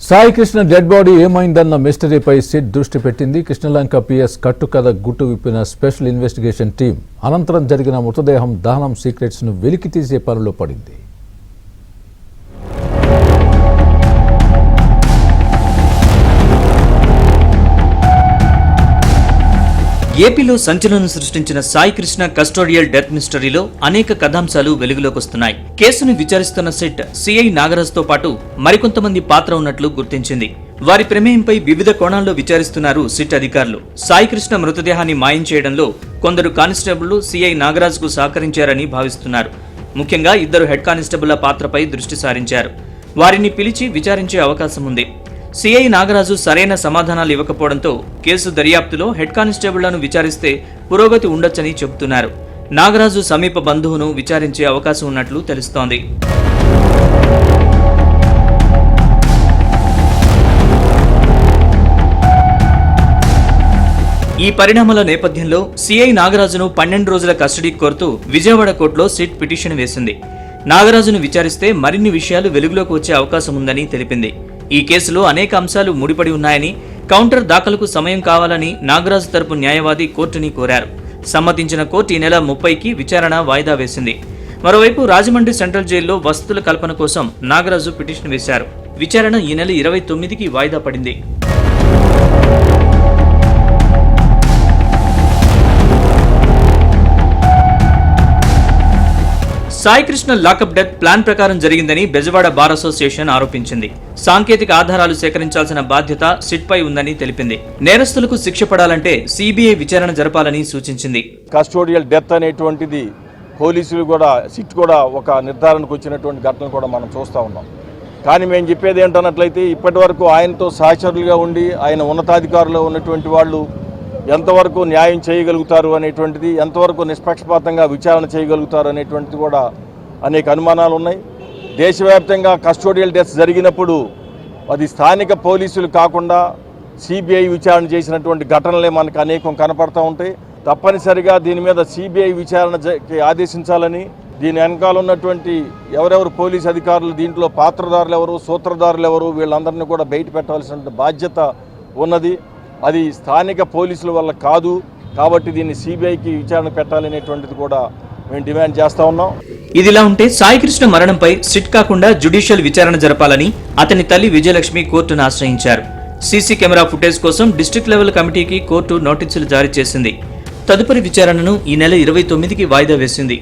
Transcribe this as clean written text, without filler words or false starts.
Sai Krishna dead body ఏమైందన్న మిస్టరీపై SIT దృష్టి పెట్టింది. కృష్ణలంక పిఎస్ కట్టుకథ గుట్టు విప్పిన స్పెషల్ ఇన్వెస్టిగేషన్ టీం అనంతరం జరిగిన మృతదేహం దహనం సీక్రెట్స్ ను వెలికి తీసే పనిలో పడింది. ఏపీలో సంచలనం సృష్టించిన సాయి కృష్ణ కస్టోడియల్ డెత్ మిస్టరీలో అనేక కథాంశాలు వెలుగులోకొస్తున్నాయి. కేసును విచారిస్తున్న సిట్ సిఐ నాగరాజ్తో పాటు మరికొంతమంది పాత్ర ఉన్నట్లు గుర్తించింది. వారి ప్రమేయంపై వివిధ కోణాల్లో విచారిస్తున్నారు సిట్ అధికారులు. సాయి కృష్ణ మృతదేహాన్ని మాయం చేయడంలో కొందరు కానిస్టేబుళ్లు సిఐ నాగరాజ్కు సహకరించారని భావిస్తున్నారు. ముఖ్యంగా ఇద్దరు హెడ్ కానిస్టేబుళ్ల పాత్రపై దృష్టి సారించారు. వారిని పిలిచి విచారించే అవకాశం ఉంది. సిఐ నాగరాజు సరైన సమాధానాలు ఇవ్వకపోవడంతో కేసు దర్యాప్తులో హెడ్ కానిస్టేబుళ్లను విచారిస్తే పురోగతి ఉండొచ్చని చెబుతున్నారు. నాగరాజు సమీప బంధువును విచారించే అవకాశం ఉన్నట్లు తెలుస్తోంది. ఈ పరిణామాల నేపథ్యంలో సిఐ నాగరాజును 12 రోజుల కస్టడీ కోరుతూ విజయవాడ కోర్టులో సిట్ పిటిషన్ వేసింది. నాగరాజును విచారిస్తే మరిన్ని విషయాలు వెలుగులోకి వచ్చే అవకాశం ఉందని తెలిపింది. ఈ కేసులో అనేక అంశాలు ముడిపడి ఉన్నాయని, కౌంటర్ దాఖలుకు సమయం కావాలని నాగరాజు తరపు న్యాయవాది కోర్టుని కోరారు. సమ్మతించిన కోర్టు ఈ నెల 30కి విచారణ వాయిదా వేసింది. మరోవైపు రాజమండ్రి సెంట్రల్ జైల్లో వసతుల కల్పన కోసం నాగరాజు పిటిషన్ వేశారు. విచారణ ఈ నెల 29కి వాయిదా పడింది. Sai Krishna lockup death plan ప్రకారం జరిగిందని బెజవాడ బార్ అసోసియేషన్ ఆరోపించింది. సాంకేతిక ఆధారాలు సేకరించాల్సిన బాధ్యత సిట్ పై ఉందని తెలిపింది. నేరస్తులకు శిక్ష పడాలంటే సిబిఐ విచారణ జరపాలని సూచించింది. కస్టోడియల్ డెత్ అనేటువంటిది పోలీసులు కూడా సిట్ కూడా ఒక నిర్ధారణకు వచ్చినటువంటి ఘటనలు కూడా మనం చూస్తూ ఉన్నాం. కానీ మేము చెప్పేది ఏంటన్నట్లయితే ఇప్పటి వరకు ఆయనతో సహచరులుగా ఉండి ఆయన ఉన్నతాధికారులు ఉన్నటువంటి వాళ్ళు ఎంతవరకు న్యాయం చేయగలుగుతారు అనేటువంటిది, ఎంతవరకు నిష్పక్షపాతంగా విచారణ చేయగలుగుతారు అనేటువంటిది కూడా అనేక అనుమానాలు ఉన్నాయి. దేశవ్యాప్తంగా కస్టోడియల్ డెత్స్ జరిగినప్పుడు అది స్థానిక పోలీసులు కాకుండా సిబిఐ విచారణ చేసినటువంటి ఘటనలే మనకు అనేకం కనపడతా ఉంటాయి. తప్పనిసరిగా దీని మీద సిబిఐ విచారణకి ఆదేశించాలని, దీని వెనకాల ఉన్నటువంటి ఎవరెవరు పోలీసు అధికారులు, దీంట్లో పాత్రదారులు ఎవరు, సూత్రధారులు ఎవరు, వీళ్ళందరినీ కూడా బయట పెట్టాల్సిన బాధ్యత ఉన్నది. అది స్థానిక పోలీసుల వల్ల కాదు. కాబట్టి దీన్ని సిబిఐకి విచారణ పెట్టాలనేటువంటిది కూడా మేము డిమాండ్ చేస్తా ఉన్నాం. ఇదిలా ఉంటే సాయి కృష్ణ మరణంపై సిట్ కాకుండా జ్యుడిషియల్ విచారణ జరపాలని అతని తల్లి విజయలక్ష్మి కోర్టును ఆశ్రయించారు. సీసీ కెమెరా ఫుటేజ్ కోసం డిస్ట్రిక్ట్ లెవెల్ కమిటీకి కోర్టు నోటీసులు జారీ చేసింది. తదుపరి విచారణను ఈ నెల 29కి వాయిదా వేసింది.